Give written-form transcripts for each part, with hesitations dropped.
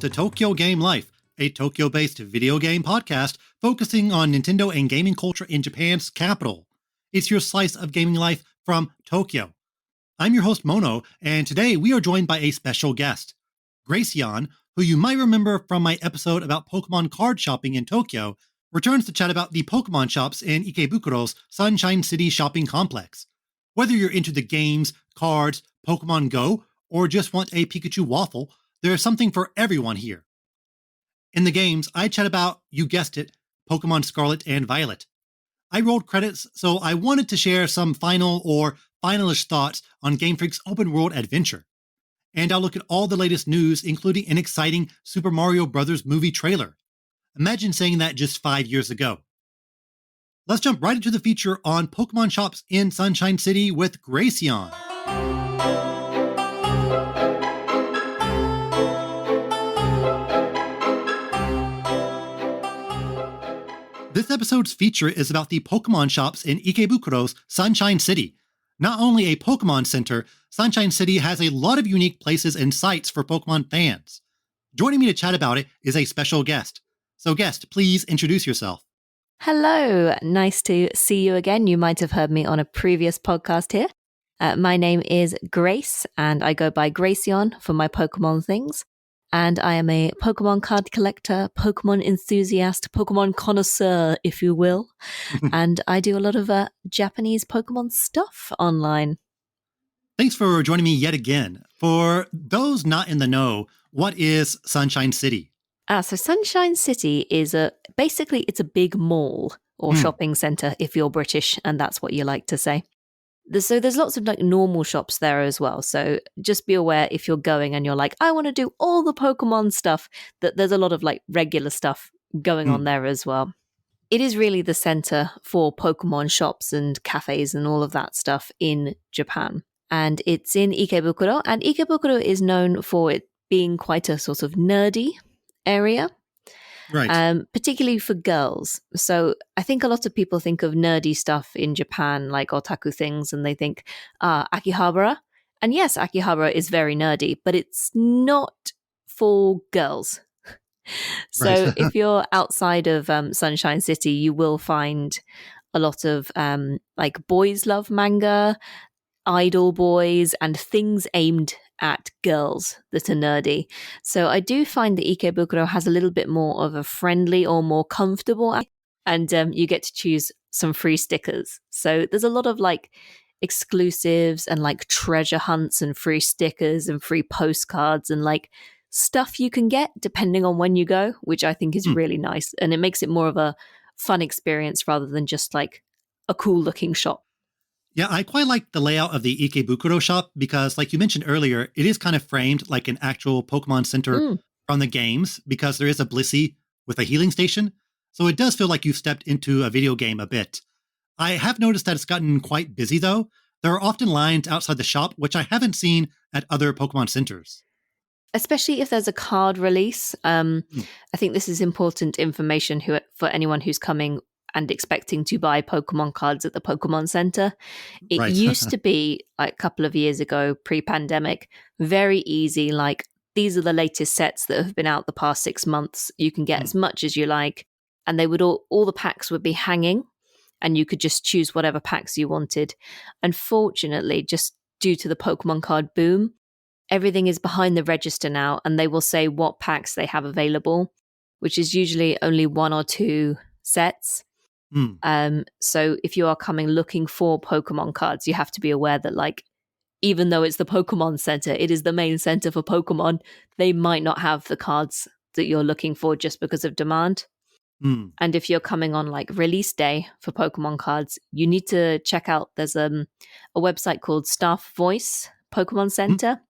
to Tokyo Game Life, a Tokyo-based video game podcast focusing on Nintendo and gaming culture in Japan's capital. It's your slice of gaming life from Tokyo. I'm your host, Mono, and today we are joined by a special guest, Graceon, who you might remember from my episode about Pokemon card shopping in Tokyo, returns to chat about the Pokemon shops in Ikebukuro's Sunshine City shopping complex. Whether you're into the games, cards, Pokemon Go, or just want a Pikachu waffle, there's something for everyone here. In the games, I chat about, you guessed it, Pokemon Scarlet and Violet. I rolled credits, so I wanted to share some final or finalist thoughts on Game Freak's open world adventure. And I'll look at all the latest news, including an exciting Super Mario Bros. Movie trailer. Imagine saying that just 5 years ago. Let's jump right into the feature on Pokemon shops in Sunshine City with Graceon. This episode's feature is about the Pokemon shops in Ikebukuro's Sunshine City. Not only a Pokemon center, Sunshine City has a lot of unique places and sites for Pokemon fans. Joining me to chat about it is a special guest. So guest, please introduce yourself. Hello, nice to see you again. You might have heard me on a previous podcast here. My name is Grace, and I go by Graceon for my Pokemon things. And I am a Pokemon card collector, Pokemon enthusiast, Pokemon connoisseur, if you will. And I do a lot of Japanese Pokemon stuff online. Thanks for joining me yet again. For those not in the know, what is Sunshine City? So Sunshine City is basically it's a big mall or shopping center if you're British, and that's what you like to say. So there's lots of like normal shops there as well. So just be aware if you're going and you're like, I want to do all the Pokemon stuff, that there's a lot of like regular stuff going on there as well. It is really the center for Pokemon shops and cafes and all of that stuff in Japan. And it's in Ikebukuro, and Ikebukuro is known for it being quite a sort of nerdy area, right? Particularly for girls. So I think a lot of people think of nerdy stuff in Japan, like otaku things, and they think, Akihabara. And yes, Akihabara is very nerdy, but it's not for girls. So Right. if you're outside of Sunshine City, you will find a lot of like boys love manga, idol boys, and things aimed at girls that are nerdy. So I do find that Ikebukuro has a little bit more of a friendly or more comfortable, and you get to choose some free stickers. So there's a lot of like exclusives and like treasure hunts and free stickers and free postcards and like stuff you can get depending on when you go, which I think is really nice. And it makes it more of a fun experience rather than just like a cool looking shop. Yeah, I quite like the layout of the Ikebukuro shop because, like you mentioned earlier, it is kind of framed like an actual Pokemon Center from the games because there is a Blissey with a healing station. So it does feel like you've stepped into a video game a bit. I have noticed that it's gotten quite busy, though. There are often lines outside the shop, which I haven't seen at other Pokemon centers. Especially if there's a card release. I think this is important information for anyone who's coming and expecting to buy Pokemon cards at the Pokemon Center. It Right. used to be like a couple of years ago, pre-pandemic, very easy. Like these are the latest sets that have been out the past 6 months. You can get as much as you like. And they would all the packs would be hanging and you could just choose whatever packs you wanted. Unfortunately, just due to the Pokemon card boom, everything is behind the register now and they will say what packs they have available, which is usually only 1 or 2 sets. So if you are coming looking for Pokemon cards, you have to be aware that like, even though it's the Pokemon Center, it is the main center for Pokemon, they might not have the cards that you're looking for just because of demand. And if you're coming on like release day for Pokemon cards, you need to check out, there's a website called Staff Voice Pokemon Center.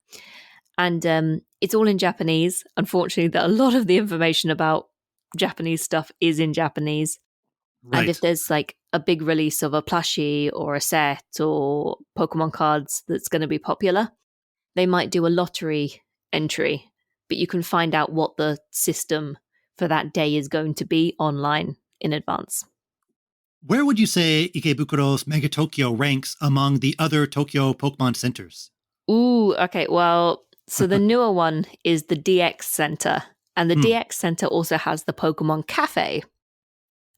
And it's all in Japanese. Unfortunately, a lot of the information about Japanese stuff is in Japanese. Right. And if there's like a big release of a plushie or a set or Pokemon cards that's going to be popular, they might do a lottery entry, but you can find out what the system for that day is going to be online in advance. Where would you say Ikebukuro's Mega Tokyo ranks among the other Tokyo Pokemon centers? Ooh, okay. Well, so the newer one is the DX Center. And the DX Center also has the Pokemon Cafe.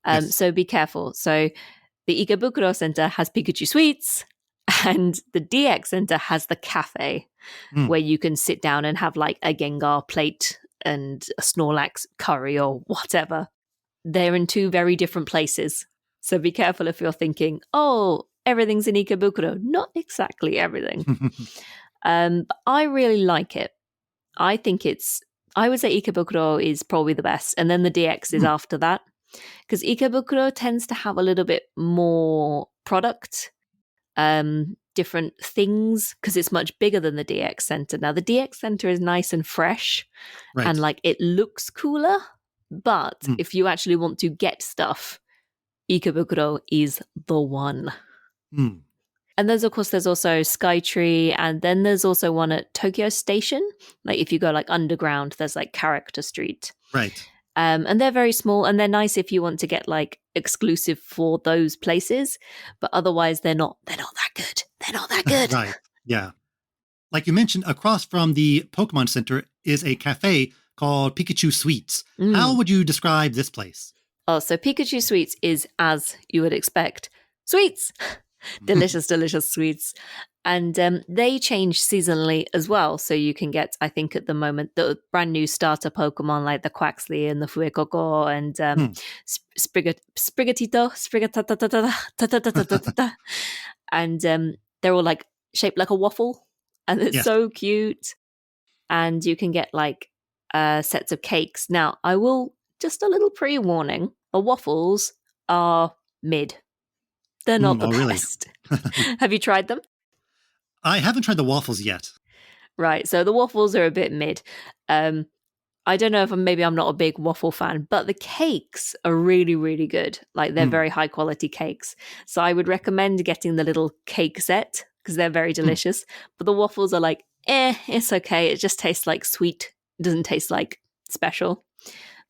Yes. So be careful. So the Ikebukuro Center has Pikachu Sweets, and the DX Center has the cafe where you can sit down and have like a Gengar plate and a Snorlax curry or whatever. They're in two very different places. So be careful if you're thinking, oh, everything's in Ikebukuro. Not exactly everything. But I really like it. I would say Ikebukuro is probably the best. And then the DX is after that. Because Ikebukuro tends to have a little bit more product, different things, because it's much bigger than the DX Center. Now, the DX Center is nice and fresh, and like it looks cooler. But if you actually want to get stuff, Ikebukuro is the one. And there's also Skytree, and then there's also one at Tokyo Station. Like if you go like underground, there's like Character Street. Right. And they're very small, and they're nice if you want to get like exclusive for those places. But otherwise, they're not that good. They're not that good. Right. Yeah. Like you mentioned, across from the Pokemon Center is a cafe called Pikachu Sweets. How would you describe this place? Oh, so Pikachu Sweets is, as you would expect, sweets. Delicious, delicious sweets. And they change seasonally as well. So you can get, I think at the moment, the brand new starter Pokemon like the Quaxley and the Fuecoco and Sprigatito. And they're all like shaped like a waffle. And it's so cute. And you can get like sets of cakes. Now, I will, just a little pre-warning, the waffles are mid. They're not the best. Really? Have you tried them? I haven't tried the waffles yet. Right, so the waffles are a bit mid. I don't know if I'm not a big waffle fan, but the cakes are really, really good. Like they're very high quality cakes. So I would recommend getting the little cake set because they're very delicious. But the waffles are like, it's okay. It just tastes like sweet. It doesn't taste like special.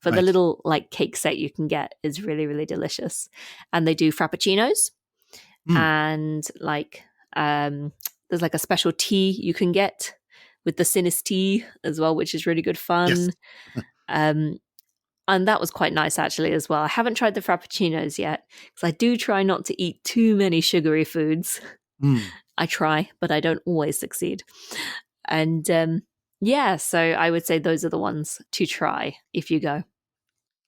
But the little like cake set you can get is really, really delicious. And they do frappuccinos and like there's like a special tea you can get with the Sinus tea as well, which is really good fun. Yes. And that was quite nice actually as well. I haven't tried the frappuccinos yet because I do try not to eat too many sugary foods. I try, but I don't always succeed. And so I would say those are the ones to try if you go.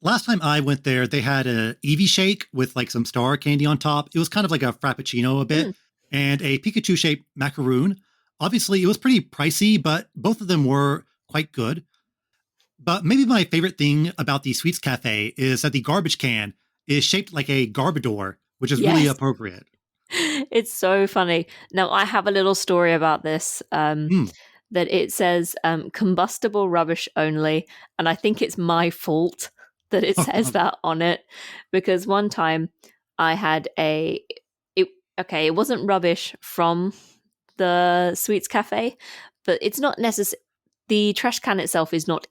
Last time I went there, they had a Eevee shake with like some star candy on top. It was kind of like a frappuccino a bit, and a Pikachu-shaped macaroon. Obviously, it was pretty pricey, but both of them were quite good. But maybe my favorite thing about the Sweets Cafe is that the garbage can is shaped like a Garbodor, which is really appropriate. It's so funny. Now, I have a little story about this. That it says combustible rubbish only, and I think it's my fault that it says that on it, because one time I had it wasn't rubbish from the Sweets Cafe, but it's not necessary. The trash can itself is not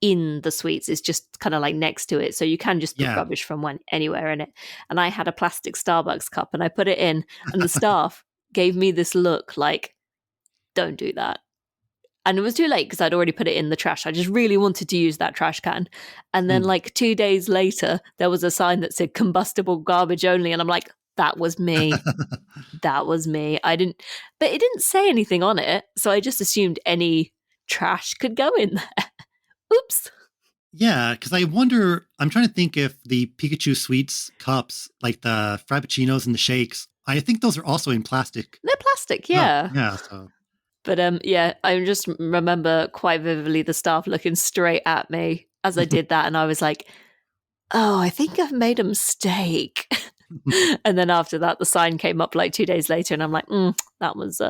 in the sweets, it's just kind of like next to it, so you can just put rubbish from anywhere in it. And I had a plastic Starbucks cup and I put it in, and the staff gave me this look like, don't do that. And it was too late because I'd already put it in the trash. I just really wanted to use that trash can. And then like 2 days later, there was a sign that said combustible garbage only. And I'm like, that was me. That was me. But it didn't say anything on it. So I just assumed any trash could go in there. Oops. Yeah, because I'm trying to think if the Pikachu Sweets cups, like the Frappuccinos and the shakes, I think those are also in plastic. They're plastic, yeah. Oh, yeah, so... But I just remember quite vividly the staff looking straight at me as I did that. And I was like, oh, I think I've made a mistake. And then after that, the sign came up like 2 days later. And I'm like, that was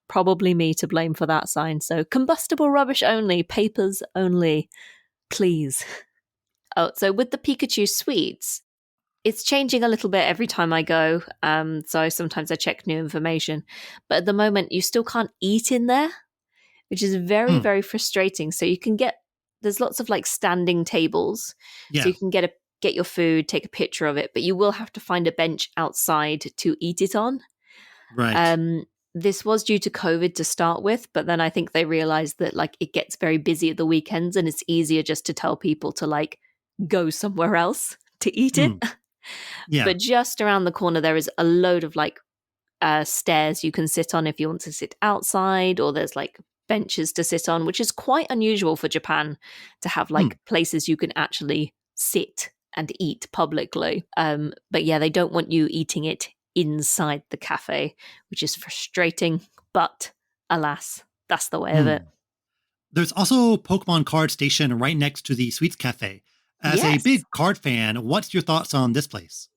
probably me to blame for that sign. So combustible rubbish only, papers only, please. Oh, so with the Pikachu Sweets, it's changing a little bit every time I go. So sometimes I check new information. But at the moment, you still can't eat in there, which is very, very frustrating. So you can there's lots of like standing tables. Yeah. So you can get your food, take a picture of it, but you will have to find a bench outside to eat it on. Right. this was due to COVID to start with, but then I think they realized that like it gets very busy at the weekends and it's easier just to tell people to like go somewhere else to eat it. Mm, yeah. But just around the corner, there is a load of like stairs you can sit on if you want to sit outside, or there's like benches to sit on, which is quite unusual for Japan to have Mm. like places you can actually sit and eat publicly. But yeah, they don't want you eating it inside the cafe, which is frustrating, but alas, that's the way of it. Mm. There's also Pokemon Card Station right next to the Sweets Cafe. As a Yes. big card fan, what's your thoughts on this place?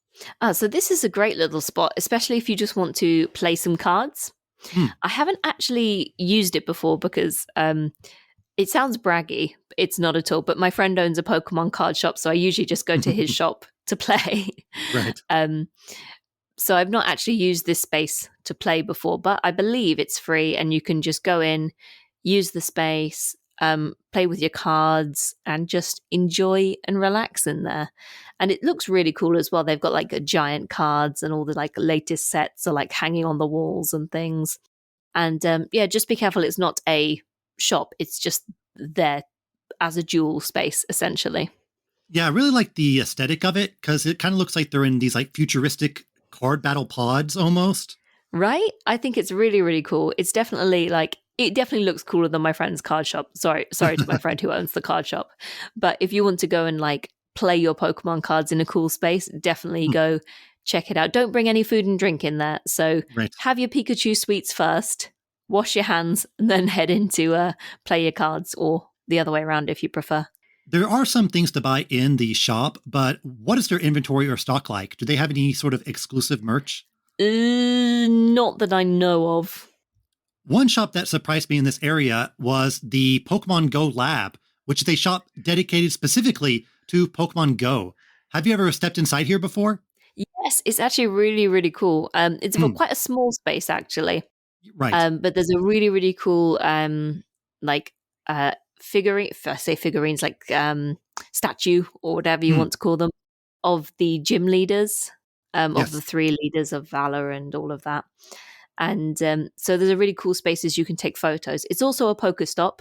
So this is a great little spot, especially if you just want to play some cards. Mm. I haven't actually used it before because it sounds braggy. It's not at all. But my friend owns a Pokemon card shop, so I usually just go to his shop to play. Right. So I've not actually used this space to play before, but I believe it's free and you can just go in, use the space, play with your cards, and just enjoy and relax in there. And it looks really cool as well. They've got like giant cards and all the like latest sets are like hanging on the walls and things. And yeah, just be careful. It's not a shop. It's just there as a dual space, essentially. Yeah, I really like the aesthetic of it because it kind of looks like they're in these like futuristic card battle pods almost. Right? I think it's really, really cool. It's definitely like it definitely looks cooler than my friend's card shop. Sorry to my friend who owns the card shop. But if you want to go and like play your Pokemon cards in a cool space, definitely Mm. go check it out. Don't bring any food and drink in there. So Right. have your Pikachu sweets first, wash your hands, and then head into play your cards, or the other way around if you prefer. There are some things to buy in the shop, but what is their inventory or stock like? Do they have any sort of exclusive merch? Not that I know of. One shop that surprised me in this area was the Pokemon Go Lab, which is a shop dedicated specifically to Pokemon Go. Have you ever stepped inside here before? Yes, it's actually really, really cool. It's Mm, quite a small space actually. right. But there's a really, really cool like figurine, if I say figurines, like statue or whatever you Mm, want to call them, of the gym leaders, of the yes. three leaders of Valor and all of that. And so there's a really cool spaces you can take photos. It's also a Pokestop,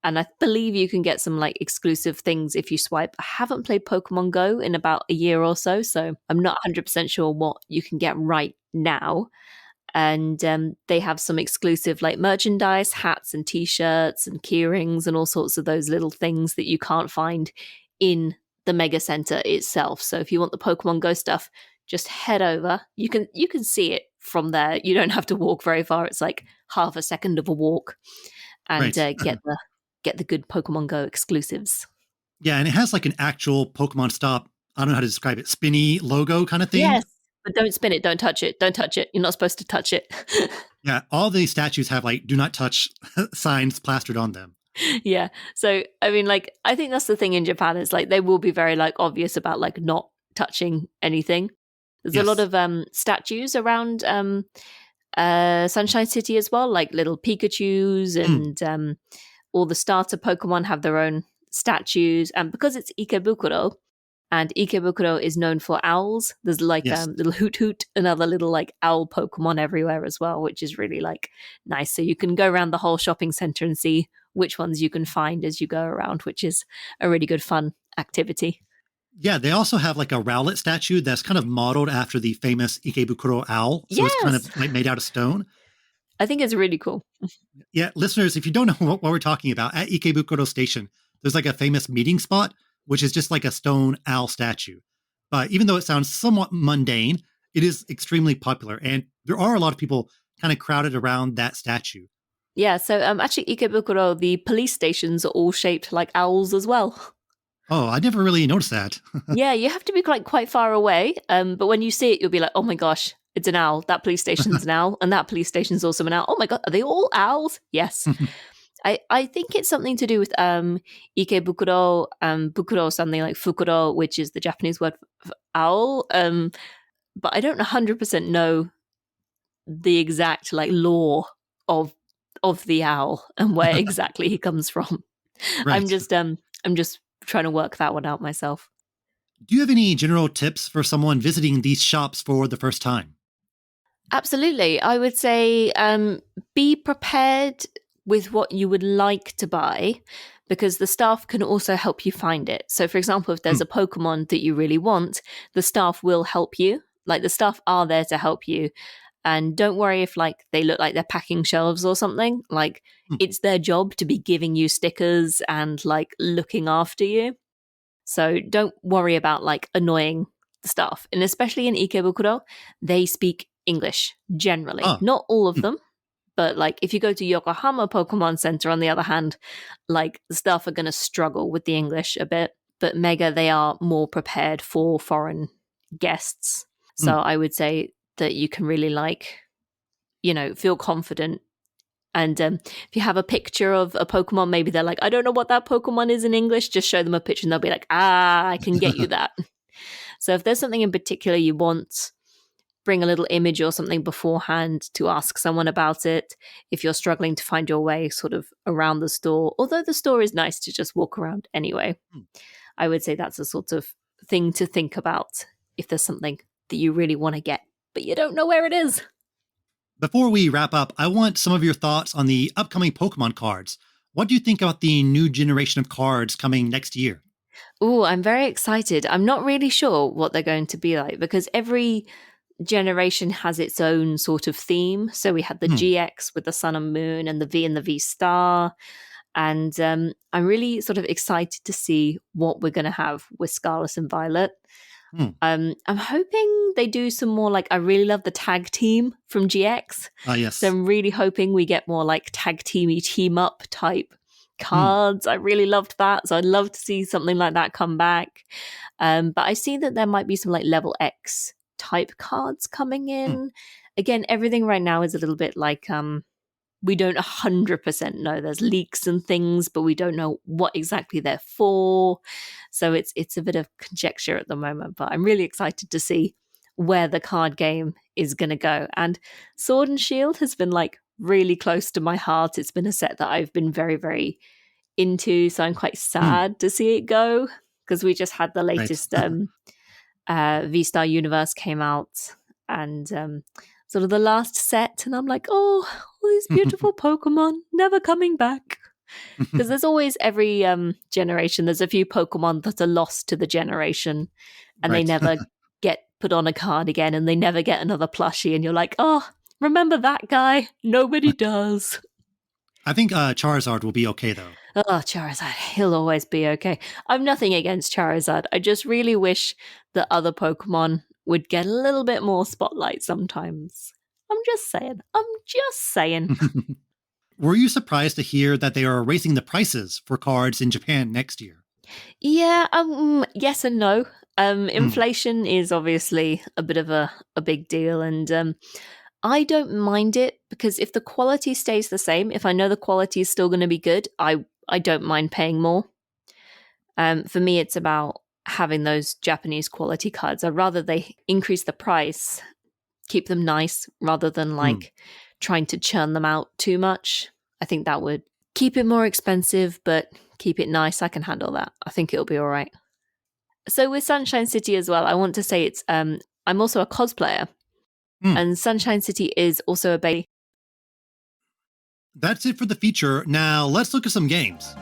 and I believe you can get some like exclusive things if you swipe. I haven't played Pokemon Go in about a year or so, so I'm not 100% sure what you can get right now. And they have some exclusive like merchandise, hats and t-shirts and keyrings and all sorts of those little things that you can't find in the mega center itself. So if you want the Pokemon Go stuff, just head over. You can see it from there. You don't have to walk very far. It's like half a second of a walk, and Right. get the good Pokemon Go exclusives. Yeah, and it has like an actual Pokemon Stop, I don't know how to describe it, spinny logo kind of thing. Yes, but don't spin it. Don't touch it. Don't touch it. You're not supposed to touch it. Yeah, all the statues have like do not touch signs plastered on them. Yeah. So I mean, like, I think that's the thing in Japan is like they will be very like obvious about like not touching anything. There's a lot Yes. of statues around Sunshine City as well, like little Pikachu's, Mm, and all the starter Pokemon have their own statues. And because it's Ikebukuro, and Ikebukuro is known for owls, there's like yes. little Hoot Hoot and other little like owl Pokemon everywhere as well, which is really like nice. So you can go around the whole shopping center and see which ones you can find as you go around, which is a really good fun activity. Yeah, they also have like a Rowlet statue that's kind of modeled after the famous Ikebukuro owl. So it's kind of Yes, like made out of stone. I think it's really cool. Yeah, listeners, if you don't know what we're talking about, at Ikebukuro Station, there's like a famous meeting spot, which is just like a stone owl statue. But even though it sounds somewhat mundane, it is extremely popular. And there are a lot of people kind of crowded around that statue. Yeah, so actually Ikebukuro, the police stations are all shaped like owls as well. Oh, I never really noticed that. Yeah, you have to be like quite far away, but when you see it, you'll be like, "Oh my gosh, it's an owl! That police station's an owl, and that police station's also an owl. Oh my god, are they all owls?" Yes, I think it's something to do with Ikebukuro, Bukuro, something like Fukuro, which is the Japanese word for owl. But I don't 100% know the exact like lore of the owl and where exactly he comes from. I'm Right. just I'm just trying to work that one out myself. Do you have any general tips for someone visiting these shops for the first time? Absolutely. I would say be prepared with what you would like to buy, because the staff can also help you find it. So, for example, if there's Hmm. a Pokemon that you really want, the staff will help you. Like, the staff are there to help you. And don't worry if like they look like they're packing shelves or something. Like, Hmm. it's their job to be giving you stickers and like looking after you. So don't worry about like annoying the staff. And especially in Ikebukuro, they speak English generally. Ah. Not all of Hmm. them, but like if you go to Yokohama Pokemon Center, on the other hand, like the staff are going to struggle with the English a bit. But Mega, they are more prepared for foreign guests. Hmm. So I would say that you can really like, feel confident. And if you have a picture of a Pokemon, maybe they're like, I don't know what that Pokemon is in English. Just show them a picture and they'll be like, I can get you that. So if there's something in particular you want, bring a little image or something beforehand to ask someone about it. If you're struggling to find your way sort of around the store, although the store is nice to just walk around anyway, Hmm. I would say that's a sort of thing to think about if there's something that you really want to get, but you don't know where it is. Before we wrap up, I want some of your thoughts on the upcoming Pokemon cards. What do you think about the new generation of cards coming next year? Oh, I'm very excited. I'm not really sure what they're going to be like, because every generation has its own sort of theme. So we had the Hmm. GX with the Sun and Moon, and the V Star. And I'm really sort of excited to see what we're going to have with Scarlet and Violet. Hmm. I'm hoping they do some more, like, I really love the tag team from GX. Ah, So yes. I'm really hoping we get more like tag teamy team up type Hmm. cards. I really loved that. So I'd love to see something like that come back. But I see that there might be some like level X type cards coming Hmm. in. Again, everything right now is a little bit like we don't 100% know. There's leaks and things, but we don't know what exactly they're for. So it's a bit of conjecture at the moment, but I'm really excited to see where the card game is going to go. And Sword and Shield has been like really close to my heart. It's been a set that I've been very, very into. So I'm quite Hmm. sad to see it go, because we just had the Right. latest V Star Universe came out, and sort of the last set, and I'm like, oh, all these beautiful Pokemon never coming back. Because there's always every generation, there's a few Pokemon that are lost to the generation, and they Right. never get put on a card again, and they never get another plushie, and you're like, oh, remember that guy? Nobody does. I think Charizard will be okay, though. Oh, Charizard, he'll always be okay. I've nothing against Charizard. I just really wish that other Pokemon would get a little bit more spotlight sometimes. I'm just saying. I'm just saying. Were you surprised to hear that they are raising the prices for cards in Japan next year? Yeah, yes and no. Hmm. Inflation is obviously a bit of a big deal, and I don't mind it, because if the quality stays the same, if I know the quality is still going to be good, I don't mind paying more. For me, it's about having those Japanese quality cards. I'd rather they increase the price, keep them nice, rather than Hmm. like trying to churn them out too much. I think that would keep it more expensive, but keep it nice. I can handle that. I think it'll be all right. So with Sunshine City as well, I want to say it's I'm also a cosplayer, Hmm. and Sunshine City is also a baby. That's it for the feature. Now let's look at some games.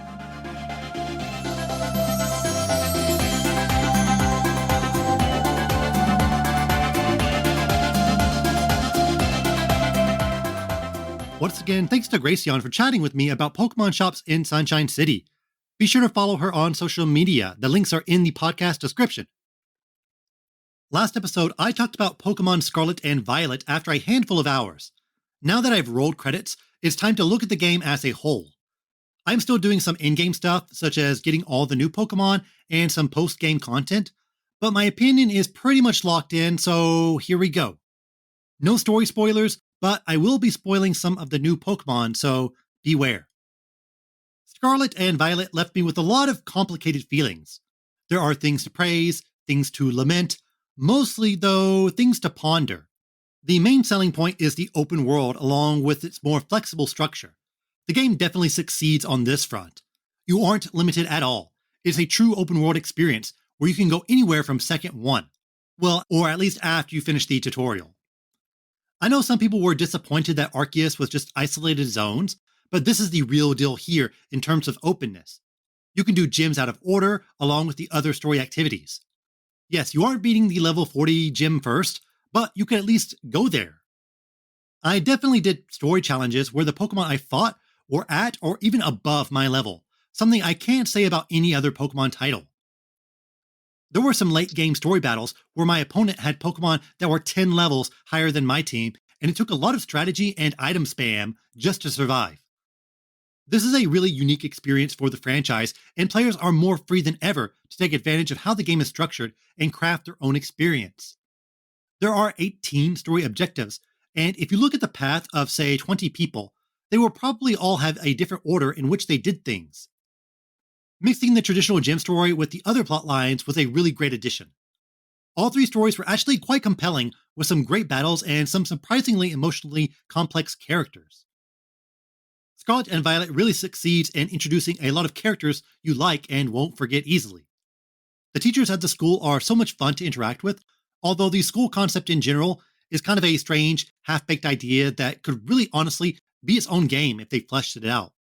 Once again, thanks to Graceon for chatting with me about Pokemon shops in Sunshine City. Be sure to follow her on social media. The links are in the podcast description. Last episode, I talked about Pokemon Scarlet and Violet after a handful of hours. Now that I've rolled credits, it's time to look at the game as a whole. I'm still doing some in-game stuff, such as getting all the new Pokemon and some post-game content, but my opinion is pretty much locked in, so here we go. No story spoilers, but I will be spoiling some of the new Pokemon, so beware. Scarlet and Violet left me with a lot of complicated feelings. There are things to praise, things to lament, mostly, though, things to ponder. The main selling point is the open world along with its more flexible structure. The game definitely succeeds on this front. You aren't limited at all. It's a true open world experience where you can go anywhere from second one. Well, or at least after you finish the tutorial. I know some people were disappointed that Arceus was just isolated zones, but this is the real deal here in terms of openness. You can do gyms out of order along with the other story activities. Yes, you aren't beating the level 40 gym first, but you can at least go there. I definitely did story challenges where the Pokemon I fought were at or even above my level, something I can't say about any other Pokemon title. There were some late game story battles where my opponent had Pokemon that were 10 levels higher than my team, and it took a lot of strategy and item spam just to survive. This is a really unique experience for the franchise, and players are more free than ever to take advantage of how the game is structured and craft their own experience. There are 18 story objectives, and if you look at the path of, say, 20 people, they will probably all have a different order in which they did things. Mixing the traditional gem story with the other plot lines was a really great addition. All three stories were actually quite compelling, with some great battles and some surprisingly emotionally complex characters. Scarlet and Violet really succeeds in introducing a lot of characters you like and won't forget easily. The teachers at the school are so much fun to interact with, although the school concept in general is kind of a strange, half-baked idea that could really honestly be its own game if they fleshed it out.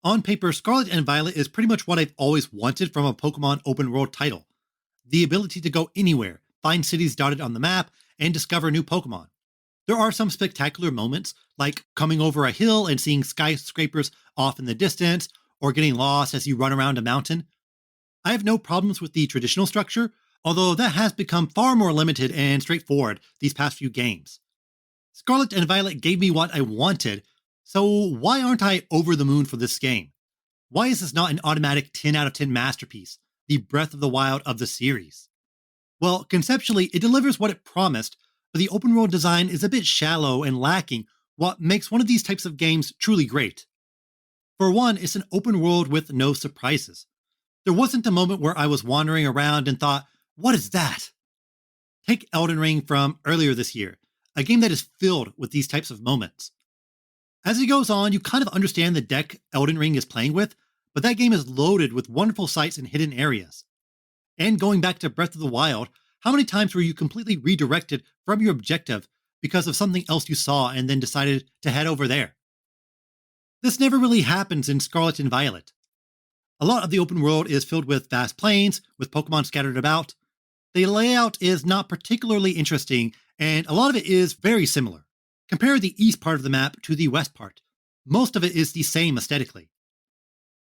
On paper, Scarlet and Violet is pretty much what I've always wanted from a Pokemon open world title. The ability to go anywhere, find cities dotted on the map, and discover new Pokemon. There are some spectacular moments, like coming over a hill and seeing skyscrapers off in the distance, or getting lost as you run around a mountain. I have no problems with the traditional structure, although that has become far more limited and straightforward these past few games. Scarlet and Violet gave me what I wanted, so why aren't I over the moon for this game? Why is this not an automatic 10 out of 10 masterpiece, the Breath of the Wild of the series? Well, conceptually, it delivers what it promised, but the open world design is a bit shallow and lacking what makes one of these types of games truly great. For one, it's an open world with no surprises. There wasn't a moment where I was wandering around and thought, what is that? Take Elden Ring from earlier this year, a game that is filled with these types of moments. As it goes on, you kind of understand the deck Elden Ring is playing with, but that game is loaded with wonderful sights and hidden areas. And going back to Breath of the Wild, how many times were you completely redirected from your objective because of something else you saw and then decided to head over there? This never really happens in Scarlet and Violet. A lot of the open world is filled with vast plains, with Pokemon scattered about. The layout is not particularly interesting, and a lot of it is very similar. Compare the east part of the map to the west part. Most of it is the same aesthetically.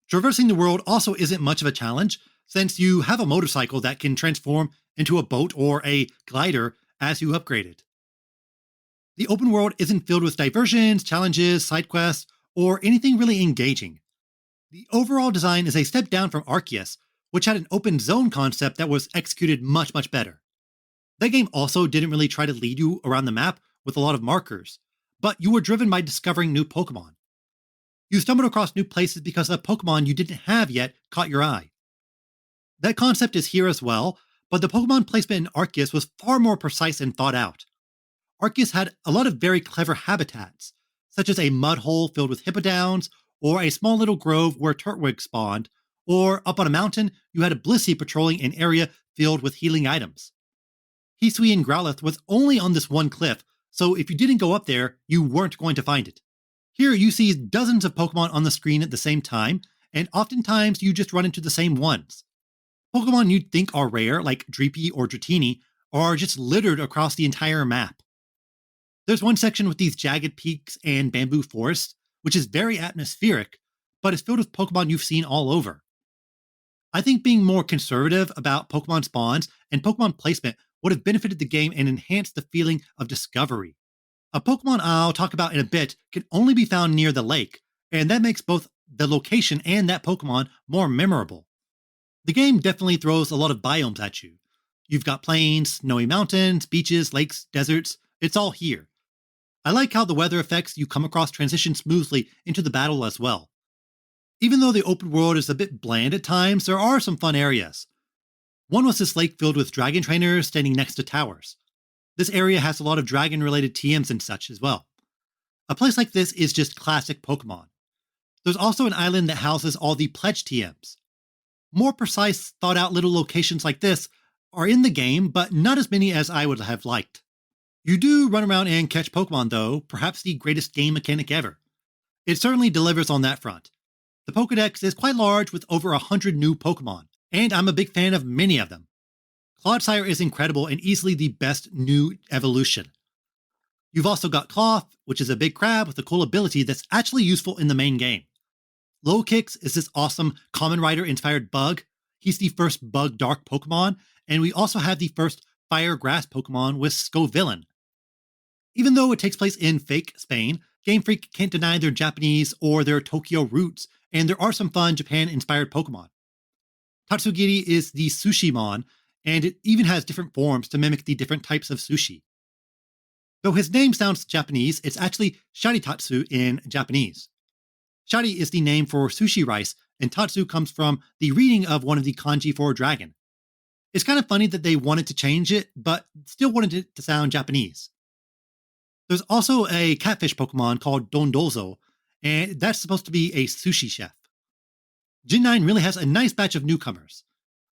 Traversing the world also isn't much of a challenge, since you have a motorcycle that can transform into a boat or a glider as you upgrade it. The open world isn't filled with diversions, challenges, side quests, or anything really engaging. The overall design is a step down from Arceus, which had an open zone concept that was executed much, much better. That game also didn't really try to lead you around the map with a lot of markers, but you were driven by discovering new Pokemon. You stumbled across new places because a Pokemon you didn't have yet caught your eye. That concept is here as well, but the Pokemon placement in Arceus was far more precise and thought out. Arceus had a lot of very clever habitats, such as a mud hole filled with hippodowns, or a small little grove where Turtwig spawned, or up on a mountain, you had a Blissey patrolling an area filled with healing items. Hisui and Growlithe was only on this one cliff, so if you didn't go up there, you weren't going to find it. Here you see dozens of Pokemon on the screen at the same time, and oftentimes you just run into the same ones. Pokemon you'd think are rare, like Dreepy or Dratini, are just littered across the entire map. There's one section with these jagged peaks and bamboo forests, which is very atmospheric, but is filled with Pokemon you've seen all over. I think being more conservative about Pokemon spawns and Pokemon placement would have benefited the game and enhanced the feeling of discovery. A Pokemon I'll talk about in a bit can only be found near the lake, and that makes both the location and that Pokemon more memorable. The game definitely throws a lot of biomes at you. You've got plains, snowy mountains, beaches, lakes, deserts, it's all here. I like how the weather effects you come across transition smoothly into the battle as well. Even though the open world is a bit bland at times, there are some fun areas. One was this lake filled with dragon trainers standing next to towers. This area has a lot of dragon-related TMs and such as well. A place like this is just classic Pokemon. There's also an island that houses all the pledge TMs. More precise, thought-out little locations like this are in the game, but not as many as I would have liked. You do run around and catch Pokemon, though, perhaps the greatest game mechanic ever. It certainly delivers on that front. The Pokedex is quite large with over 100 new Pokemon, and I'm a big fan of many of them. Clodsire is incredible and easily the best new evolution. You've also got Cloth, which is a big crab with a cool ability that's actually useful in the main game. Low Kicks is this awesome Common Rider inspired bug. He's the first bug dark Pokemon, and we also have the first fire grass Pokemon with Scovillain. Even though it takes place in fake Spain, Game Freak can't deny their Japanese or their Tokyo roots, and there are some fun Japan inspired Pokemon. Tatsugiri is the Sushimon, and it even has different forms to mimic the different types of sushi. Though his name sounds Japanese, it's actually Sharitatsu in Japanese. Shari is the name for sushi rice, and Tatsu comes from the reading of one of the kanji for dragon. It's kind of funny that they wanted to change it, but still wanted it to sound Japanese. There's also a catfish Pokemon called Dondozo, and that's supposed to be a sushi chef. Gen 9 really has a nice batch of newcomers.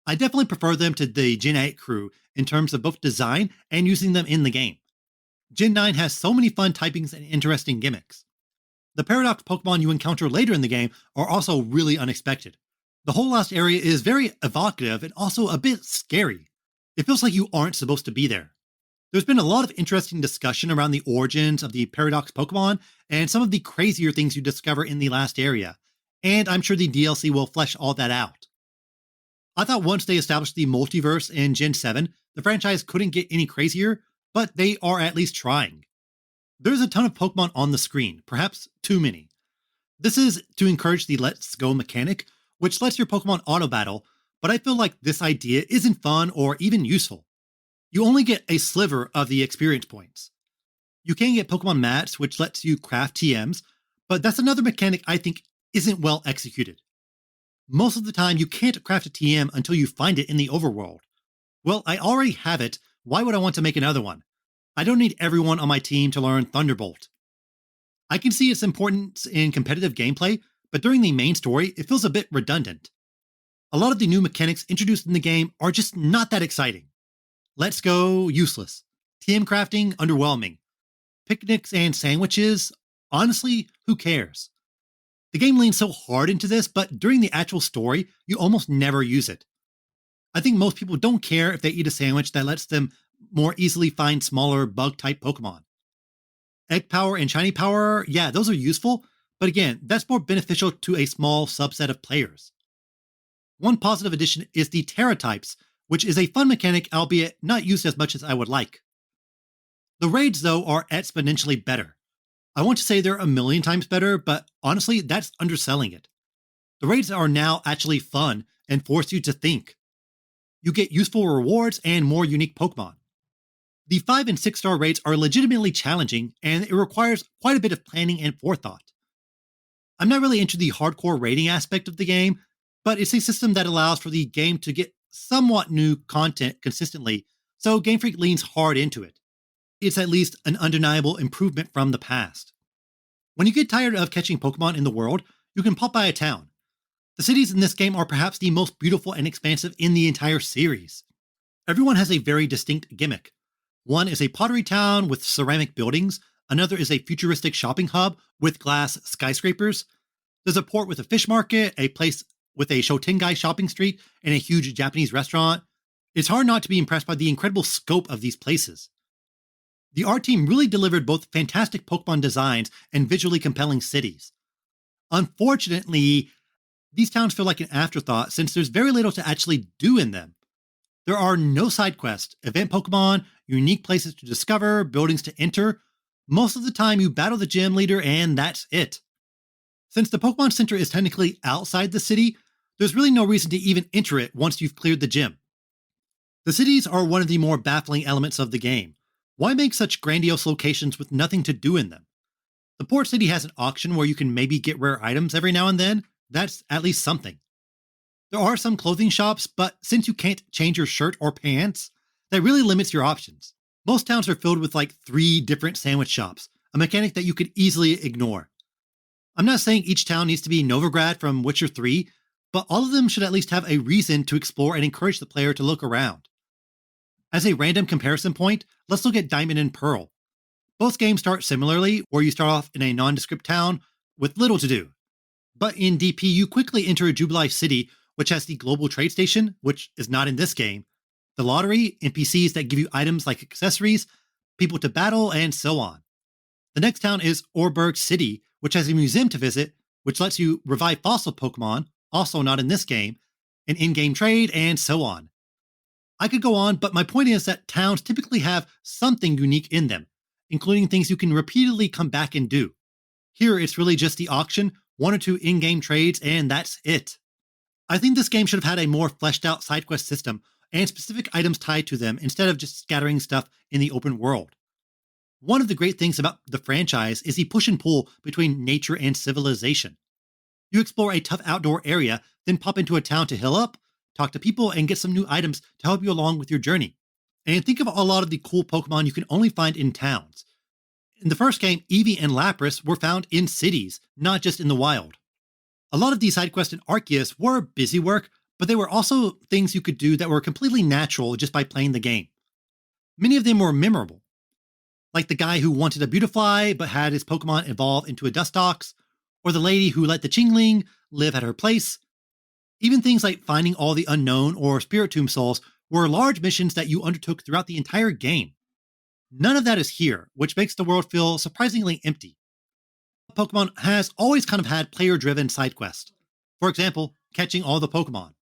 I definitely prefer them to the Gen 8 crew in terms of both design and using them in the game. Gen 9 has so many fun typings and interesting gimmicks. The Paradox Pokemon you encounter later in the game are also really unexpected. The whole last area is very evocative and also a bit scary. It feels like you aren't supposed to be there. There's been a lot of interesting discussion around the origins of the Paradox Pokemon and some of the crazier things you discover in the last area, and I'm sure the DLC will flesh all that out. I thought once they established the multiverse in Gen 7, the franchise couldn't get any crazier, but they are at least trying. There's a ton of Pokemon on the screen, perhaps too many. This is to encourage the Let's Go mechanic, which lets your Pokemon auto-battle, but I feel like this idea isn't fun or even useful. You only get a sliver of the experience points. You can get Pokemon Mats, which lets you craft TMs, but that's another mechanic I think isn't well executed. Most of the time, you can't craft a TM until you find it in the overworld. Well, I already have it, why would I want to make another one? I don't need everyone on my team to learn Thunderbolt. I can see its importance in competitive gameplay, but during the main story, it feels a bit redundant. A lot of the new mechanics introduced in the game are just not that exciting. Let's Go, useless. TM crafting, underwhelming. Picnics and sandwiches, honestly, who cares? The game leans so hard into this, but during the actual story, you almost never use it. I think most people don't care if they eat a sandwich that lets them more easily find smaller bug-type Pokemon. Egg Power and Shiny Power, yeah, those are useful, but again, that's more beneficial to a small subset of players. One positive addition is the Terra types, which is a fun mechanic, albeit not used as much as I would like. The raids, though, are exponentially better. I want to say they're a million times better, but honestly, that's underselling it. The raids are now actually fun and force you to think. You get useful rewards and more unique Pokemon. The 5 and 6 star raids are legitimately challenging, and it requires quite a bit of planning and forethought. I'm not really into the hardcore raiding aspect of the game, but it's a system that allows for the game to get somewhat new content consistently, so Game Freak leans hard into it. It's at least an undeniable improvement from the past. When you get tired of catching Pokemon in the world, you can pop by a town. The cities in this game are perhaps the most beautiful and expansive in the entire series. Everyone has a very distinct gimmick. One is a pottery town with ceramic buildings, another is a futuristic shopping hub with glass skyscrapers. There's a port with a fish market, a place with a Shotengai shopping street, and a huge Japanese restaurant. It's hard not to be impressed by the incredible scope of these places. The art team really delivered both fantastic Pokemon designs and visually compelling cities. Unfortunately, these towns feel like an afterthought since there's very little to actually do in them. There are no side quests, event Pokemon, unique places to discover, buildings to enter. Most of the time you battle the gym leader and that's it. Since the Pokemon Center is technically outside the city, there's really no reason to even enter it once you've cleared the gym. The cities are one of the more baffling elements of the game. Why make such grandiose locations with nothing to do in them? The port city has an auction where you can maybe get rare items every now and then. That's at least something. There are some clothing shops, but since you can't change your shirt or pants, that really limits your options. Most towns are filled with like 3 different sandwich shops, a mechanic that you could easily ignore. I'm not saying each town needs to be Novigrad from Witcher 3, but all of them should at least have a reason to explore and encourage the player to look around. As a random comparison point, let's look at Diamond and Pearl. Both games start similarly, where you start off in a nondescript town with little to do. But in DP, you quickly enter Jubilife City, which has the global trade station, which is not in this game, the lottery, NPCs that give you items like accessories, people to battle, and so on. The next town is Orberg City, which has a museum to visit, which lets you revive fossil Pokemon, also not in this game, an in-game trade, and so on. I could go on, but my point is that towns typically have something unique in them, including things you can repeatedly come back and do. Here, it's really just the auction, 1 or 2 in-game trades, and that's it. I think this game should have had a more fleshed out side quest system and specific items tied to them instead of just scattering stuff in the open world. One of the great things about the franchise is the push and pull between nature and civilization. You explore a tough outdoor area, then pop into a town to heal up, talk to people, and get some new items to help you along with your journey. And think of a lot of the cool Pokemon you can only find in towns. In the first game, Eevee and Lapras were found in cities, not just in the wild. A lot of these side quests in Arceus were busy work, but they were also things you could do that were completely natural just by playing the game. Many of them were memorable, like the guy who wanted a Beautifly but had his Pokemon evolve into a Dustox, or the lady who let the Chingling live at her place. Even things like finding all the unknown or Spiritomb souls were large missions that you undertook throughout the entire game. None of that is here, which makes the world feel surprisingly empty. Pokemon has always kind of had player-driven side quests. For example, catching all the Pokemon.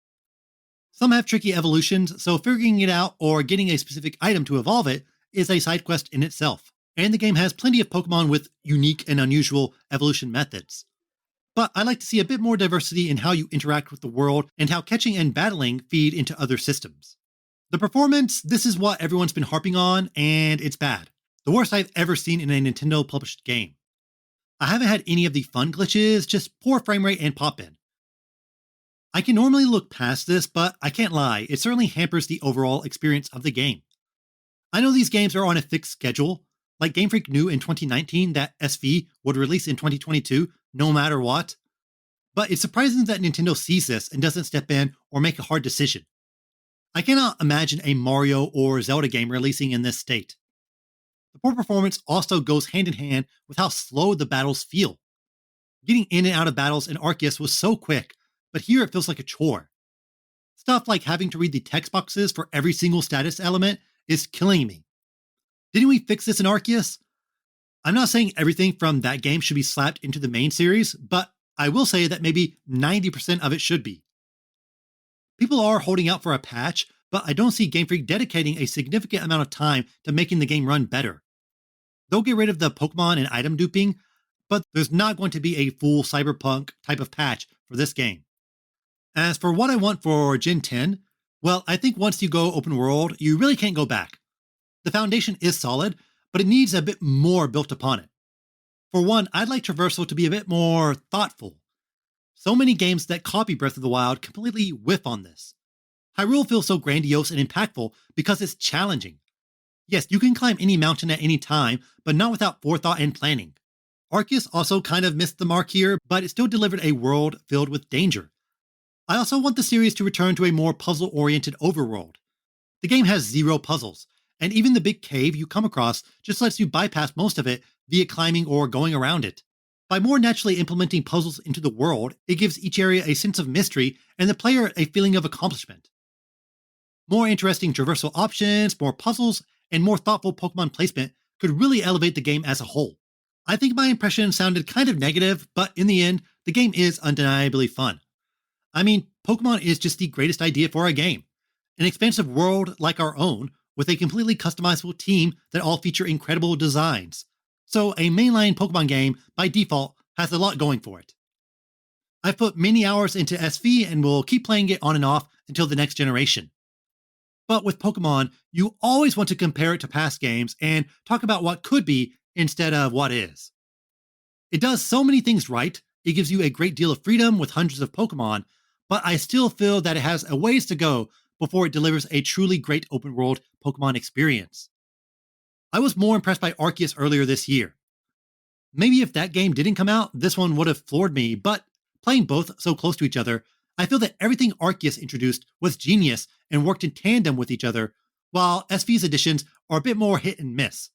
Some have tricky evolutions, so figuring it out or getting a specific item to evolve it is a side quest in itself. And the game has plenty of Pokemon with unique and unusual evolution methods. But I like to see a bit more diversity in how you interact with the world and how catching and battling feed into other systems. The performance, this is what everyone's been harping on, and it's bad. The worst I've ever seen in a Nintendo-published game. I haven't had any of the fun glitches, just poor frame rate and pop-in. I can normally look past this, but I can't lie, it certainly hampers the overall experience of the game. I know these games are on a fixed schedule, like Game Freak knew in 2019 that SV would release in 2022, no matter what. But it's surprising that Nintendo sees this and doesn't step in or make a hard decision. I cannot imagine a Mario or Zelda game releasing in this state. The poor performance also goes hand in hand with how slow the battles feel. Getting in and out of battles in Arceus was so quick, but here it feels like a chore. Stuff like having to read the text boxes for every single status element is killing me. Didn't we fix this in Arceus? I'm not saying everything from that game should be slapped into the main series, but I will say that maybe 90% of it should be. People are holding out for a patch, but I don't see Game Freak dedicating a significant amount of time to making the game run better. They'll get rid of the Pokemon and item duping, but there's not going to be a full Cyberpunk type of patch for this game. As for what I want for Gen 10, well, I think once you go open world, you really can't go back. The foundation is solid, but it needs a bit more built upon it. For one, I'd like traversal to be a bit more thoughtful. So many games that copy Breath of the Wild completely whiff on this. Hyrule feels so grandiose and impactful because it's challenging. Yes, you can climb any mountain at any time, but not without forethought and planning. Arceus also kind of missed the mark here, but it still delivered a world filled with danger. I also want the series to return to a more puzzle-oriented overworld. The game has 0 puzzles, and even the big cave you come across just lets you bypass most of it via climbing or going around it. By more naturally implementing puzzles into the world, it gives each area a sense of mystery and the player a feeling of accomplishment. More interesting traversal options, more puzzles, and more thoughtful Pokemon placement could really elevate the game as a whole. I think my impression sounded kind of negative, but in the end, the game is undeniably fun. I mean, Pokemon is just the greatest idea for a game. An expansive world like our own, with a completely customizable team that all feature incredible designs. So a mainline Pokemon game, by default, has a lot going for it. I've put many hours into SV and will keep playing it on and off until the next generation. But with Pokemon, you always want to compare it to past games and talk about what could be instead of what is. It does so many things right, it gives you a great deal of freedom with hundreds of Pokemon, but I still feel that it has a ways to go before it delivers a truly great open world Pokemon experience. I was more impressed by Arceus earlier this year. Maybe if that game didn't come out, this one would have floored me, but playing both so close to each other, I feel that everything Arceus introduced was genius and worked in tandem with each other, while SV's editions are a bit more hit and miss.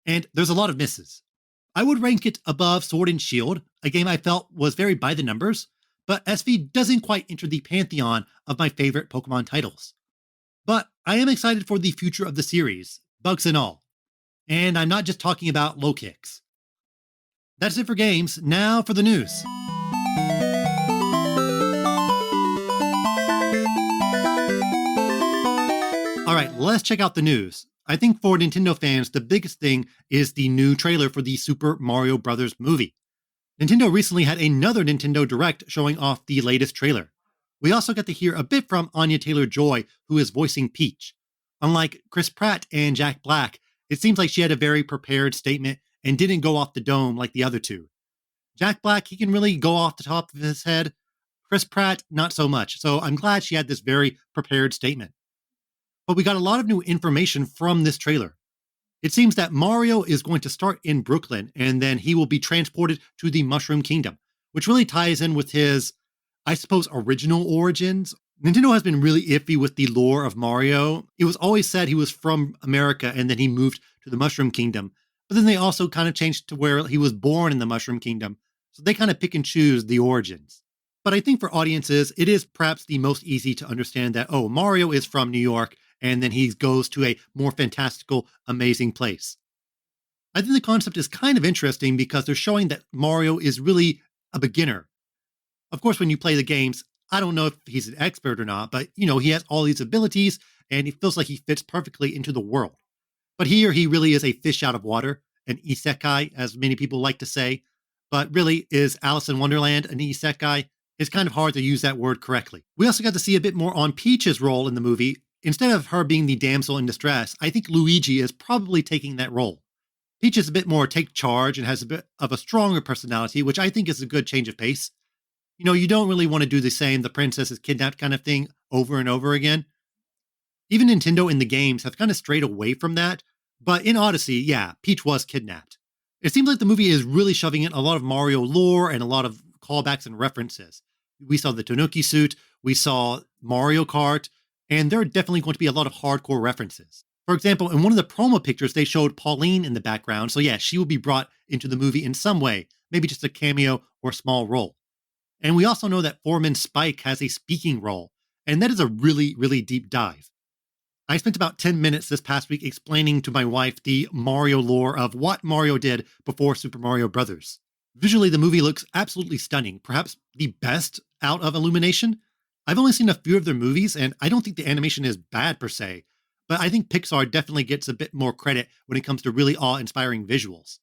And there's a lot of misses. I would rank it above Sword and Shield, a game I felt was very by the numbers, but SV doesn't quite enter the pantheon of my favorite Pokemon titles. But I am excited for the future of the series, bugs and all. And I'm not just talking about low kicks. That's it for games. Now for the news. Alright, let's check out the news. I think for Nintendo fans, the biggest thing is the new trailer for the Super Mario Bros. Movie. Nintendo recently had another Nintendo Direct showing off the latest trailer. We also got to hear a bit from Anya Taylor-Joy, who is voicing Peach. Unlike Chris Pratt and Jack Black, it seems like she had a very prepared statement and didn't go off the dome like the other two. Jack Black, he can really go off the top of his head. Chris Pratt, not so much. So I'm glad she had this very prepared statement. But we got a lot of new information from this trailer. It seems that Mario is going to start in Brooklyn and then he will be transported to the Mushroom Kingdom, which really ties in with his, I suppose, original origins. Nintendo has been really iffy with the lore of Mario. It was always said he was from America and then he moved to the Mushroom Kingdom. But then they also kind of changed to where he was born in the Mushroom Kingdom. So they kind of pick and choose the origins. But I think for audiences, it is perhaps the most easy to understand that, oh, Mario is from New York and then he goes to a more fantastical, amazing place. I think the concept is kind of interesting because they're showing that Mario is really a beginner. Of course, when you play the games, I don't know if he's an expert or not, but he has all these abilities and he feels like he fits perfectly into the world. But here he really is a fish out of water, an isekai, as many people like to say. But really, is Alice in Wonderland an isekai? It's kind of hard to use that word correctly. We also got to see a bit more on Peach's role in the movie. Instead of her being the damsel in distress, I think Luigi is probably taking that role. Peach is a bit more take charge and has a bit of a stronger personality, which I think is a good change of pace. You don't really want to do the same the princess is kidnapped kind of thing over and over again. Even Nintendo in the games have kind of strayed away from that, but in Odyssey, yeah, Peach was kidnapped. It seems like the movie is really shoving in a lot of Mario lore and a lot of callbacks and references. We saw the Tanuki suit, we saw Mario Kart, and there are definitely going to be a lot of hardcore references. For example, in one of the promo pictures, they showed Pauline in the background, so yeah, she will be brought into the movie in some way, maybe just a cameo or small role. And we also know that Foreman Spike has a speaking role, and that is a really, really deep dive. I spent about 10 minutes this past week explaining to my wife the Mario lore of what Mario did before Super Mario Bros. Visually, the movie looks absolutely stunning, perhaps the best out of Illumination. I've only seen a few of their movies, and I don't think the animation is bad per se, but I think Pixar definitely gets a bit more credit when it comes to really awe-inspiring visuals.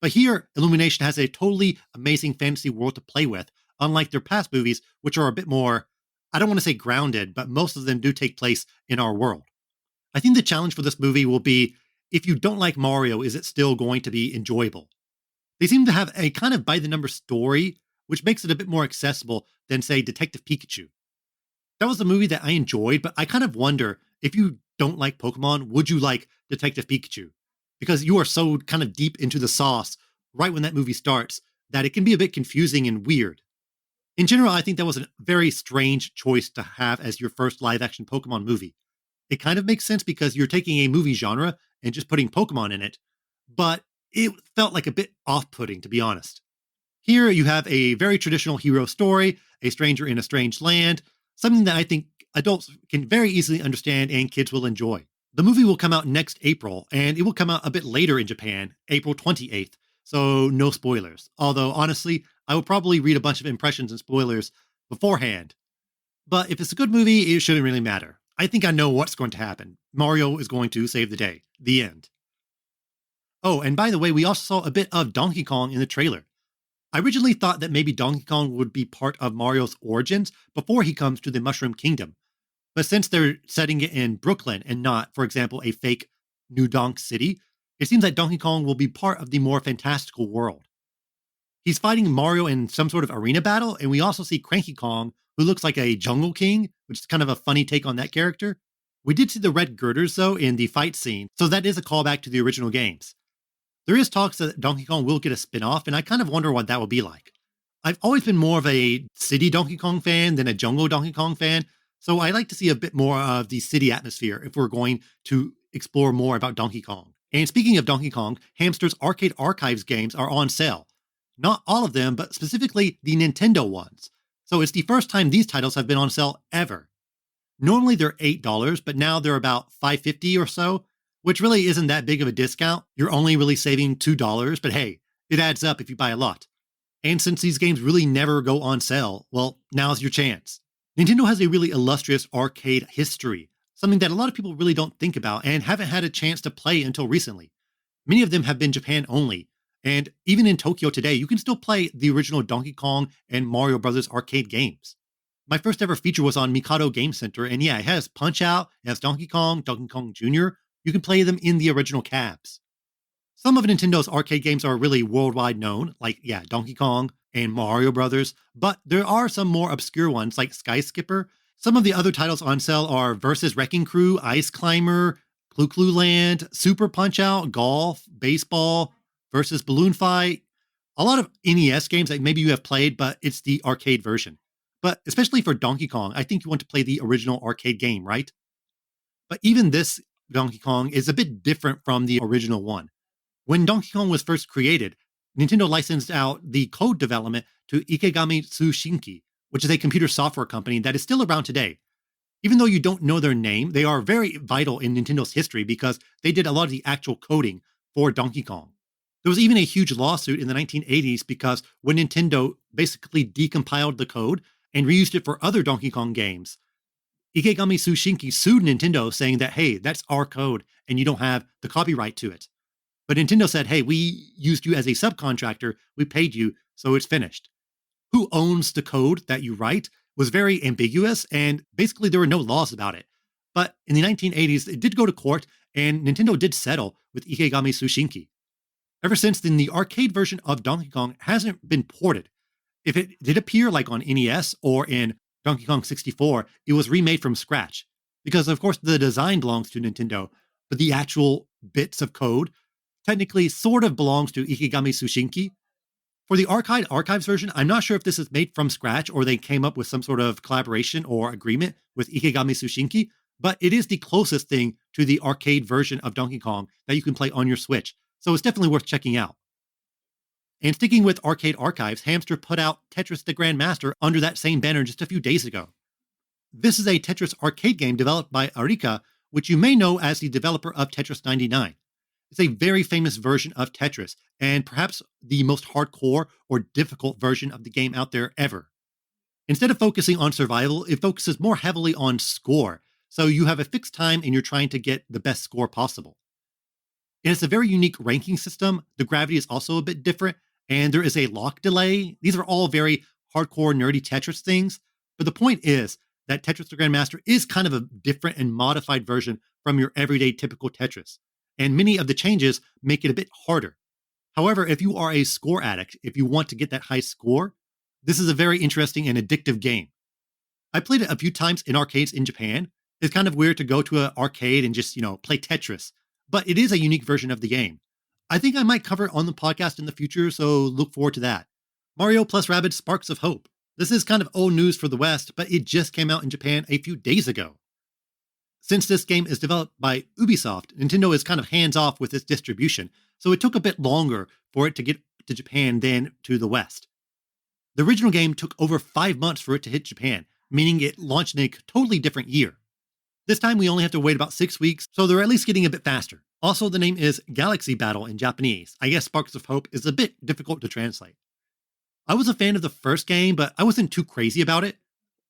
But here, Illumination has a totally amazing fantasy world to play with, unlike their past movies, which are a bit more, I don't want to say grounded, but most of them do take place in our world. I think the challenge for this movie will be, if you don't like Mario, is it still going to be enjoyable? They seem to have a kind of by-the-numbers story, which makes it a bit more accessible than, say, Detective Pikachu. That was a movie that I enjoyed, but I kind of wonder, if you don't like Pokemon, would you like Detective Pikachu? Because you are so kind of deep into the sauce right when that movie starts that it can be a bit confusing and weird. In general, I think that was a very strange choice to have as your first live-action Pokemon movie. It kind of makes sense because you're taking a movie genre and just putting Pokemon in it, but it felt like a bit off-putting, to be honest. Here you have a very traditional hero story, a stranger in a strange land, something that I think adults can very easily understand and kids will enjoy. The movie will come out next April, and it will come out a bit later in Japan, April 28th, so no spoilers. Although, honestly, I will probably read a bunch of impressions and spoilers beforehand. But if it's a good movie, it shouldn't really matter. I think I know what's going to happen. Mario is going to save the day. The end. Oh, and by the way, we also saw a bit of Donkey Kong in the trailer. I originally thought that maybe Donkey Kong would be part of Mario's origins before he comes to the Mushroom Kingdom. But since they're setting it in Brooklyn and not, for example, a fake New Donk City, it seems that Donkey Kong will be part of the more fantastical world. He's fighting Mario in some sort of arena battle, and we also see Cranky Kong, who looks like a jungle king, which is kind of a funny take on that character. We did see the red girders, though, in the fight scene, so that is a callback to the original games. There is talks that Donkey Kong will get a spin-off, and I kind of wonder what that will be like. I've always been more of a city Donkey Kong fan than a jungle Donkey Kong fan, So I like to see a bit more of the city atmosphere if we're going to explore more about Donkey Kong. And speaking of Donkey Kong, Hamster's Arcade Archives games are on sale. Not all of them, but specifically the Nintendo ones. So it's the first time these titles have been on sale ever. Normally they're $8, but now they're about $5.50 or so, which really isn't that big of a discount. You're only really saving $2, but hey, it adds up if you buy a lot. And since these games really never go on sale, well, now's your chance. Nintendo has a really illustrious arcade history, something that a lot of people really don't think about and haven't had a chance to play until recently. Many of them have been Japan only, and even in Tokyo today, you can still play the original Donkey Kong and Mario Bros. Arcade games. My first ever feature was on Mikado Game Center, and yeah, it has Punch-Out!, it has Donkey Kong Jr. You can play them in the original cabs. Some of Nintendo's arcade games are really worldwide known, like, yeah, Donkey Kong and Mario Brothers, but there are some more obscure ones like Sky Skipper. Some of the other titles on sale are Versus Wrecking Crew, Ice Climber, Clue Land, Super Punch-Out!, Golf, Baseball, Versus Balloon Fight. A lot of NES games that maybe you have played, but it's the arcade version. But especially for Donkey Kong, I think you want to play the original arcade game, right? But even this Donkey Kong is a bit different from the original one. When Donkey Kong was first created, Nintendo licensed out the code development to Ikegami Tsushinki, which is a computer software company that is still around today. Even though you don't know their name, they are very vital in Nintendo's history because they did a lot of the actual coding for Donkey Kong. There was even a huge lawsuit in the 1980s because when Nintendo basically decompiled the code and reused it for other Donkey Kong games, Ikegami Tsushinki sued Nintendo saying that, hey, that's our code and you don't have the copyright to it. But Nintendo said, hey, we used you as a subcontractor, we paid you, so it's finished. Who owns the code that you write was very ambiguous, and basically there were no laws about it. But in the 1980s, it did go to court, and Nintendo did settle with Ikegami Tsushinki. Ever since then, the arcade version of Donkey Kong hasn't been ported. If it did appear like on NES or in Donkey Kong 64, it was remade from scratch. Because, of course, the design belongs to Nintendo, but the actual bits of code technically sort of belongs to Ikegami Tsushinki. For the Arcade Archives version, I'm not sure if this is made from scratch or they came up with some sort of collaboration or agreement with Ikegami Tsushinki, but it is the closest thing to the arcade version of Donkey Kong that you can play on your Switch, so it's definitely worth checking out. And sticking with Arcade Archives, Hamster put out Tetris the Grandmaster under that same banner just a few days ago. This is a Tetris arcade game developed by Arika, which you may know as the developer of Tetris 99. It's a very famous version of Tetris, and perhaps the most hardcore or difficult version of the game out there ever. Instead of focusing on survival, it focuses more heavily on score, so you have a fixed time and you're trying to get the best score possible. And it's a very unique ranking system. The gravity is also a bit different, and there is a lock delay. These are all very hardcore, nerdy Tetris things, but the point is that Tetris the Grandmaster is kind of a different and modified version from your everyday typical Tetris, and many of the changes make it a bit harder. However, if you are a score addict, if you want to get that high score, this is a very interesting and addictive game. I played it a few times in arcades in Japan. It's kind of weird to go to an arcade and just, play Tetris, but it is a unique version of the game. I think I might cover it on the podcast in the future, so look forward to that. Mario plus Rabbids Sparks of Hope. This is kind of old news for the West, but it just came out in Japan a few days ago. Since this game is developed by Ubisoft, Nintendo is kind of hands-off with its distribution, so it took a bit longer for it to get to Japan than to the West. The original game took over 5 months for it to hit Japan, meaning it launched in a totally different year. This time we only have to wait about 6 weeks, so they're at least getting a bit faster. Also, the name is Galaxy Battle in Japanese. I guess Sparks of Hope is a bit difficult to translate. I was a fan of the first game, but I wasn't too crazy about it.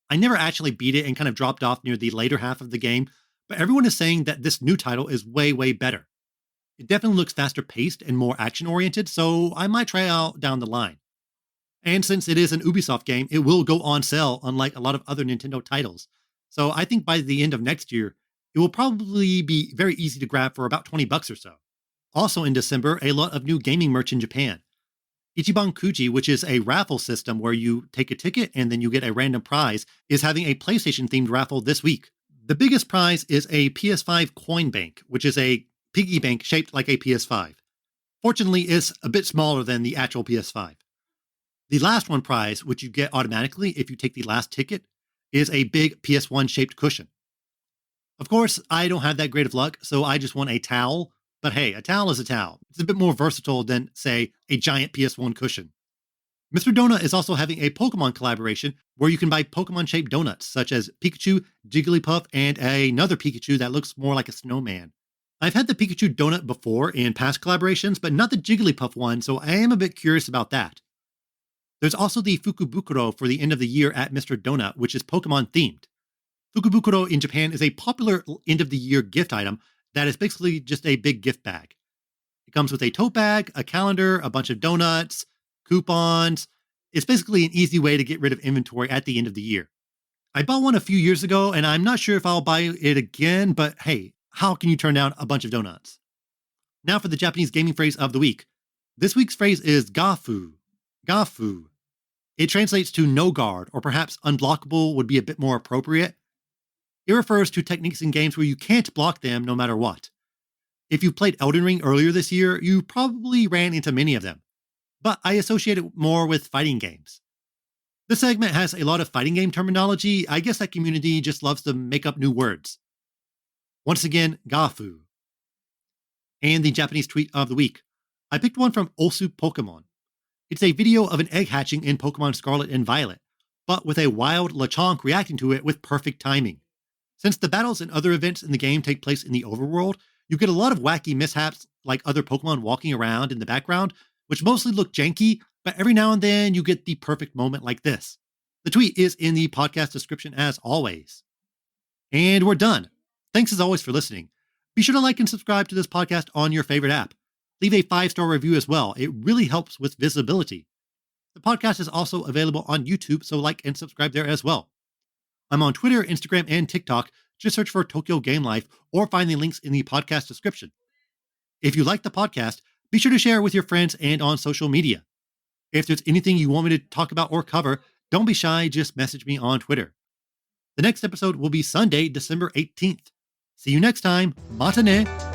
I never actually beat it and kind of dropped off near the later half of the game, but everyone is saying that this new title is way, way better. It definitely looks faster paced and more action oriented, so I might try out down the line. And since it is an Ubisoft game, it will go on sale unlike a lot of other Nintendo titles. So I think by the end of next year, it will probably be very easy to grab for about $20 or so. Also in December, a lot of new gaming merch in Japan. Ichiban Kuji, which is a raffle system where you take a ticket and then you get a random prize, is having a PlayStation-themed raffle this week. The biggest prize is a PS5 coin bank, which is a piggy bank shaped like a PS5. Fortunately, it's a bit smaller than the actual PS5. The last one prize, which you get automatically if you take the last ticket, is a big PS1 shaped cushion. Of course, I don't have that great of luck, so I just want a towel. But hey, a towel is a towel. It's a bit more versatile than, say, a giant PS1 cushion. Mr. Donut is also having a Pokemon collaboration where you can buy Pokemon shaped donuts, such as Pikachu, Jigglypuff, and another Pikachu that looks more like a snowman. I've had the Pikachu donut before in past collaborations, but not the Jigglypuff one, so I am a bit curious about that. There's also the Ikebukuro for the end of the year at Mr. Donut, which is Pokemon themed. Ikebukuro in Japan is a popular end of the year gift item that is basically just a big gift bag. It comes with a tote bag, a calendar, a bunch of donuts, coupons. It's basically an easy way to get rid of inventory at the end of the year. I bought one a few years ago, and I'm not sure if I'll buy it again, but hey, how can you turn down a bunch of donuts? Now for the Japanese gaming phrase of the week. This week's phrase is gaafu. Gaafu. It translates to no guard, or perhaps unblockable would be a bit more appropriate. It refers to techniques in games where you can't block them no matter what. If you played Elden Ring earlier this year, you probably ran into many of them, but I associate it more with fighting games. This segment has a lot of fighting game terminology. I guess that community just loves to make up new words. Once again, gaafu. And the Japanese tweet of the week. I picked one from Osu Pokemon. It's a video of an egg hatching in Pokemon Scarlet and Violet, but with a wild Lechonk reacting to it with perfect timing. Since the battles and other events in the game take place in the overworld, you get a lot of wacky mishaps like other Pokemon walking around in the background, which mostly look janky, but every now and then you get the perfect moment like this. The tweet is in the podcast description as always. And we're done. Thanks as always for listening. Be sure to like and subscribe to this podcast on your favorite app. Leave a 5-star review as well. It really helps with visibility. The podcast is also available on YouTube, so like and subscribe there as well. I'm on Twitter, Instagram, and TikTok. Just search for Tokyo Game Life or find the links in the podcast description. If you like the podcast, be sure to share it with your friends and on social media. If there's anything you want me to talk about or cover, don't be shy, just message me on Twitter. The next episode will be Sunday, December 18th. See you next time. Mata ne!